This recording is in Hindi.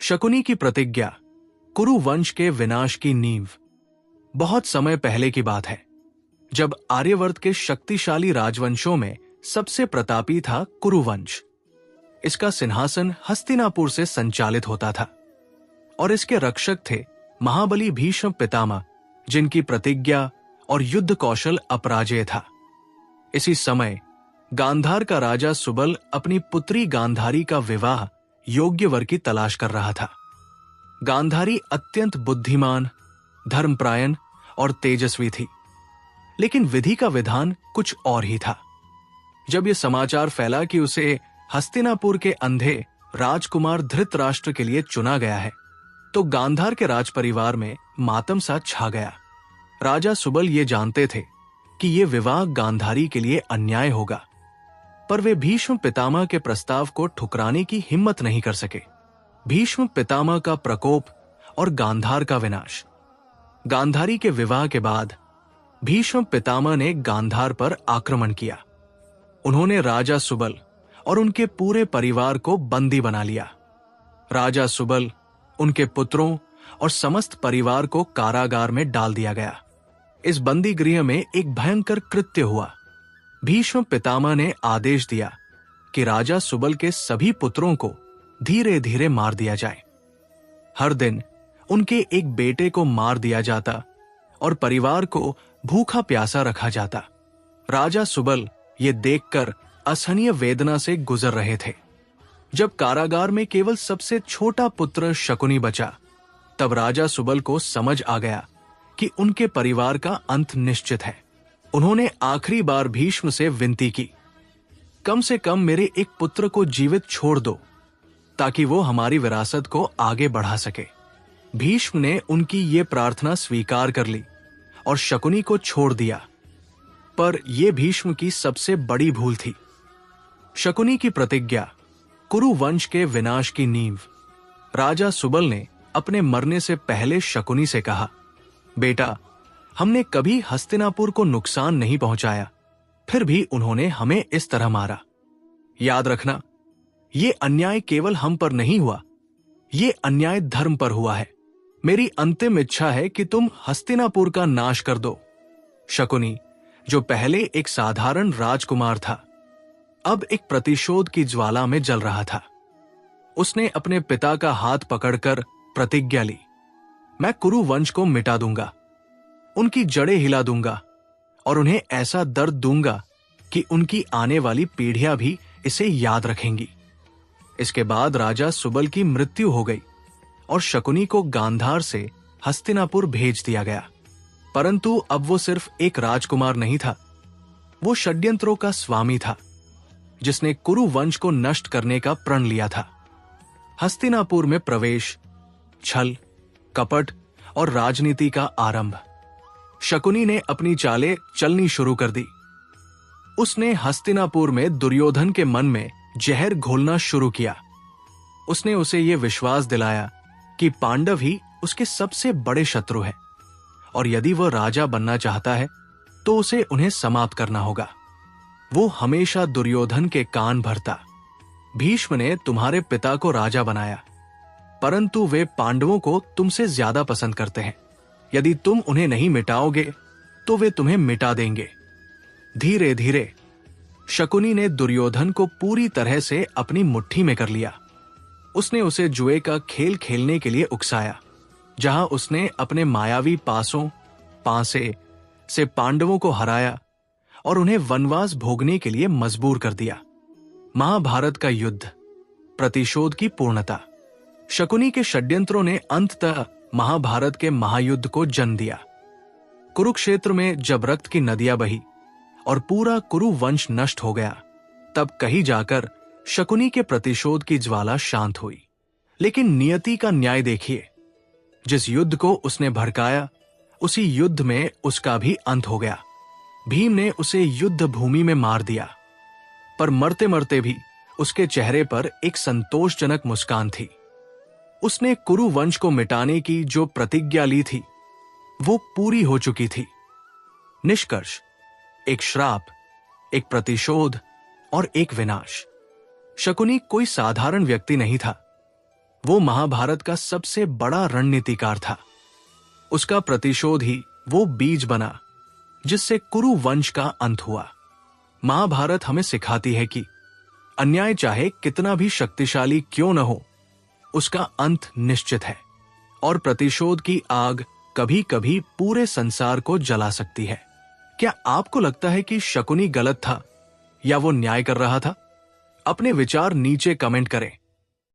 शकुनी की प्रतिज्ञा, कुरु वंश के विनाश की नींव। बहुत समय पहले की बात है, जब आर्यवर्त के शक्तिशाली राजवंशों में सबसे प्रतापी था कुरुवंश। इसका सिंहासन हस्तिनापुर से संचालित होता था और इसके रक्षक थे महाबली भीष्म पितामह, जिनकी प्रतिज्ञा और युद्ध कौशल अपराजेय था। इसी समय गांधार का राजा सुबल अपनी पुत्री गांधारी का विवाह योग्य वर की तलाश कर रहा था। गांधारी अत्यंत बुद्धिमान, धर्मपरायण और तेजस्वी थी, लेकिन विधि का विधान कुछ और ही था। जब यह समाचार फैला कि उसे हस्तिनापुर के अंधे राजकुमार धृतराष्ट्र के लिए चुना गया है, तो गांधार के राजपरिवार में मातम सा छा गया। राजा सुबल ये जानते थे कि यह विवाह गांधारी के लिए अन्याय होगा, पर वे भीष्म पितामह के प्रस्ताव को ठुकराने की हिम्मत नहीं कर सके। भीष्म पितामह का प्रकोप और गांधार का विनाश। गांधारी के विवाह के बाद भीष्म पितामह ने गांधार पर आक्रमण किया। उन्होंने राजा सुबल और उनके पूरे परिवार को बंदी बना लिया। राजा सुबल, उनके पुत्रों और समस्त परिवार को कारागार में डाल दिया गया। इस बंदी गृह में एक भयंकर कृत्य हुआ। भीष्म पितामह ने आदेश दिया कि राजा सुबल के सभी पुत्रों को धीरे धीरे मार दिया जाए। हर दिन उनके एक बेटे को मार दिया जाता और परिवार को भूखा प्यासा रखा जाता। राजा सुबल ये देखकर असहनीय वेदना से गुजर रहे थे। जब कारागार में केवल सबसे छोटा पुत्र शकुनी बचा, तब राजा सुबल को समझ आ गया कि उनके परिवार का अंत निश्चित है। उन्होंने आखिरी बार भीष्म से विनती की, कम से कम मेरे एक पुत्र को जीवित छोड़ दो, ताकि वो हमारी विरासत को आगे बढ़ा सके। भीष्म ने उनकी ये प्रार्थना स्वीकार कर ली और शकुनी को छोड़ दिया, पर यह भीष्म की सबसे बड़ी भूल थी। शकुनी की प्रतिज्ञा, कुरु वंश के विनाश की नींव। राजा सुबल ने अपने मरने से पहले शकुनी से कहा, बेटा, हमने कभी हस्तिनापुर को नुकसान नहीं पहुंचाया, फिर भी उन्होंने हमें इस तरह मारा। याद रखना, ये अन्याय केवल हम पर नहीं हुआ, ये अन्याय धर्म पर हुआ है। मेरी अंतिम इच्छा है कि तुम हस्तिनापुर का नाश कर दो। शकुनी, जो पहले एक साधारण राजकुमार था, अब एक प्रतिशोध की ज्वाला में जल रहा था। उसने अपने पिता का हाथ पकड़कर प्रतिज्ञा ली, मैं कुरु वंश को मिटा दूंगा, उनकी जड़ें हिला दूंगा और उन्हें ऐसा दर्द दूंगा कि उनकी आने वाली पीढ़ियां भी इसे याद रखेंगी। इसके बाद राजा सुबल की मृत्यु हो गई और शकुनी को गांधार से हस्तिनापुर भेज दिया गया। परंतु अब वो सिर्फ एक राजकुमार नहीं था, वो षड्यंत्रों का स्वामी था, जिसने कुरु वंश को नष्ट करने का प्रण लिया था। हस्तिनापुर में प्रवेश, छल, कपट और राजनीति का आरंभ। शकुनी ने अपनी चालें चलनी शुरू कर दी। उसने हस्तिनापुर में दुर्योधन के मन में जहर घोलना शुरू किया। उसने उसे यह विश्वास दिलाया कि पांडव ही उसके सबसे बड़े शत्रु हैं और यदि वह राजा बनना चाहता है तो उसे उन्हें समाप्त करना होगा। वो हमेशा दुर्योधन के कान भरता, भीष्म ने तुम्हारे पिता को राजा बनाया, परंतु वे पांडवों को तुमसे ज्यादा पसंद करते हैं। यदि तुम उन्हें नहीं मिटाओगे तो वे तुम्हें मिटा देंगे। धीरे धीरे शकुनी ने दुर्योधन को पूरी तरह से अपनी मुट्ठी में कर लिया। उसने उसे जुए का खेल खेलने के लिए उकसाया, जहां उसने अपने मायावी पासे से पांडवों को हराया और उन्हें वनवास भोगने के लिए मजबूर कर दिया। महाभारत का युद्ध, प्रतिशोध की पूर्णता। शकुनी के षड्यंत्रों ने अंततः महाभारत के महायुद्ध को जन्म दिया। कुरुक्षेत्र में जब रक्त की नदियां बही और पूरा कुरु वंश नष्ट हो गया, तब कहीं जाकर शकुनी के प्रतिशोध की ज्वाला शांत हुई। लेकिन नियति का न्याय देखिए, जिस युद्ध को उसने भड़काया, उसी युद्ध में उसका भी अंत हो गया। भीम ने उसे युद्ध भूमि में मार दिया, पर मरते मरते भी उसके चेहरे पर एक संतोषजनक मुस्कान थी। उसने कुरु वंश को मिटाने की जो प्रतिज्ञा ली थी, वो पूरी हो चुकी थी। निष्कर्ष, एक श्राप, एक प्रतिशोध और एक विनाश। शकुनी कोई साधारण व्यक्ति नहीं था, वो महाभारत का सबसे बड़ा रणनीतिकार था। उसका प्रतिशोध ही वो बीज बना जिससे कुरु वंश का अंत हुआ। महाभारत हमें सिखाती है कि अन्याय चाहे कितना भी शक्तिशाली क्यों न हो, उसका अंत निश्चित है और प्रतिशोध की आग कभी कभी पूरे संसार को जला सकती है। क्या आपको लगता है कि शकुनी गलत था या वो न्याय कर रहा था? अपने विचार नीचे कमेंट करें।